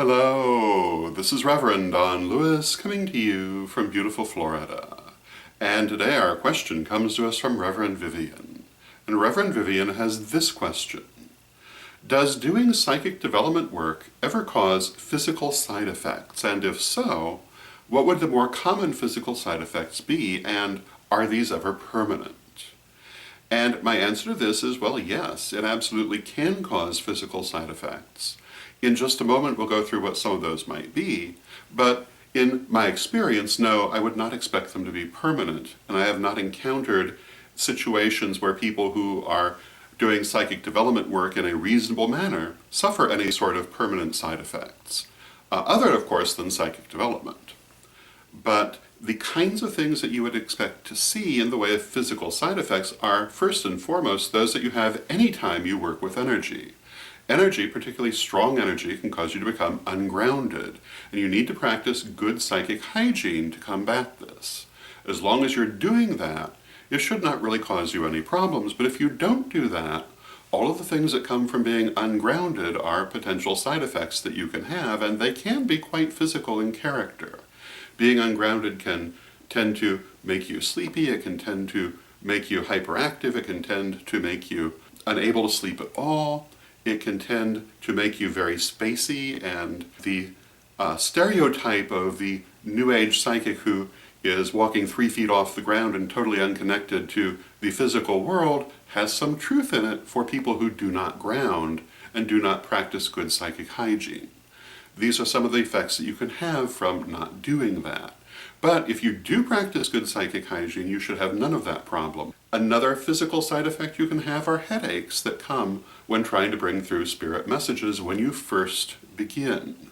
Hello, this is Reverend Don Lewis coming to you from beautiful Florida. And today our question comes to us from Reverend Vivian. And Reverend Vivian has this question. Does doing psychic development work ever cause physical side effects? And if so, what would the more common physical side effects be, and are these ever permanent? And my answer to this is, well, yes, it absolutely can cause physical side effects. In just a moment, we'll go through what some of those might be, but in my experience, no, I would not expect them to be permanent, and I have not encountered situations where people who are doing psychic development work in a reasonable manner suffer any sort of permanent side effects, other, of course, than psychic development. But the kinds of things that you would expect to see in the way of physical side effects are, first and foremost, those that you have any time you work with energy. Energy, particularly strong energy, can cause you to become ungrounded, and you need to practice good psychic hygiene to combat this. As long as you're doing that, it should not really cause you any problems, but if you don't do that, all of the things that come from being ungrounded are potential side effects that you can have, and they can be quite physical in character. Being ungrounded can tend to make you sleepy, it can tend to make you hyperactive, it can tend to make you unable to sleep at all. It can tend to make you very spacey, and the stereotype of the New Age psychic who is walking 3 feet off the ground and totally unconnected to the physical world has some truth in it for people who do not ground and do not practice good psychic hygiene. These are some of the effects that you can have from not doing that. But if you do practice good psychic hygiene, you should have none of that problem. Another physical side effect you can have are headaches that come when trying to bring through spirit messages when you first begin.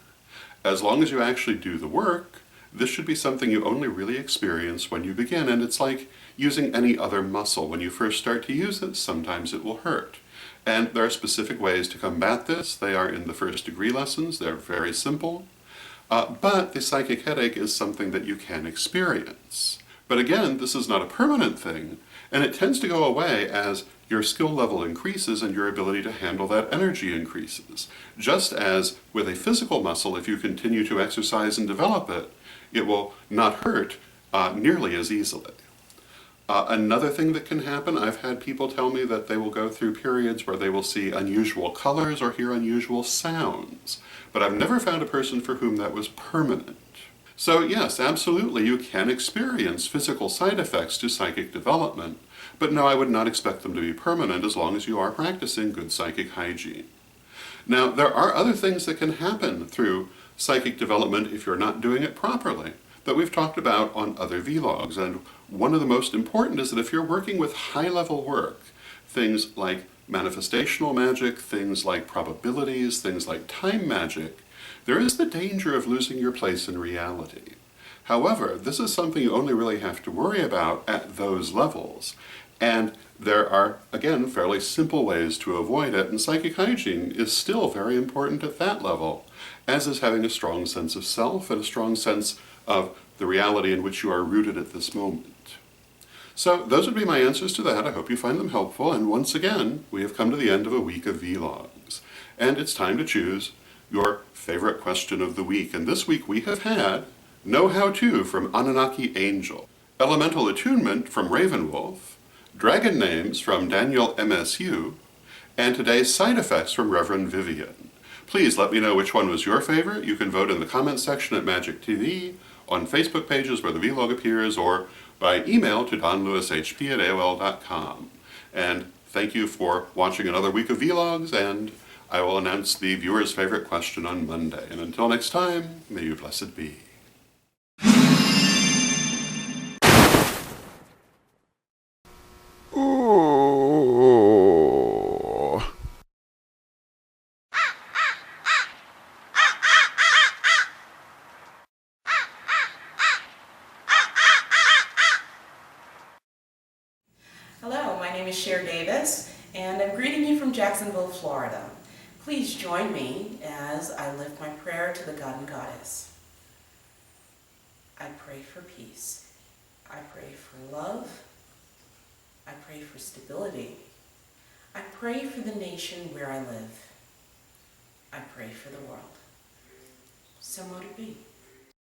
As long as you actually do the work, this should be something you only really experience when you begin, and it's like using any other muscle. When you first start to use it, sometimes it will hurt. And there are specific ways to combat this. They are in the first degree lessons. They're very simple. But the psychic headache is something that you can experience. But again, this is not a permanent thing, and it tends to go away as your skill level increases and your ability to handle that energy increases. Just as with a physical muscle, if you continue to exercise and develop it, it will not hurt nearly as easily. Another thing that can happen, I've had people tell me that they will go through periods where they will see unusual colors or hear unusual sounds, but I've never found a person for whom that was permanent. So yes, absolutely, you can experience physical side effects to psychic development, but no, I would not expect them to be permanent as long as you are practicing good psychic hygiene. Now, there are other things that can happen through psychic development if you're not doing it properly, that we've talked about on other vlogs, and one of the most important is that if you're working with high-level work, things like manifestational magic, things like probabilities, things like time magic, there is the danger of losing your place in reality. However, this is something you only really have to worry about at those levels, and there are, again, fairly simple ways to avoid it, and psychic hygiene is still very important at that level, as is having a strong sense of self and a strong sense of the reality in which you are rooted at this moment. So those would be my answers to that. I hope you find them helpful, and once again, we have come to the end of a week of vlogs, and it's time to choose your favorite question of the week. And this week we have had Know How To from Anunnaki Angel, Elemental Attunement from Ravenwolf, Dragon Names from Daniel MSU, and today's Side Effects from Reverend Vivian. Please let me know which one was your favorite. You can vote in the comments section at Magic TV, on Facebook pages where the vlog appears, or by email to donlewishp@aol.com. And thank you for watching another week of vlogs, and I will announce the viewer's favorite question on Monday. And until next time, may you blessed be. Ooh. Hello, my name is Cher Davis, and I'm greeting you from Jacksonville, Florida. Please join me as I lift my prayer to the God and Goddess. I pray for peace. I pray for love. I pray for stability. I pray for the nation where I live. I pray for the world. So mote it be.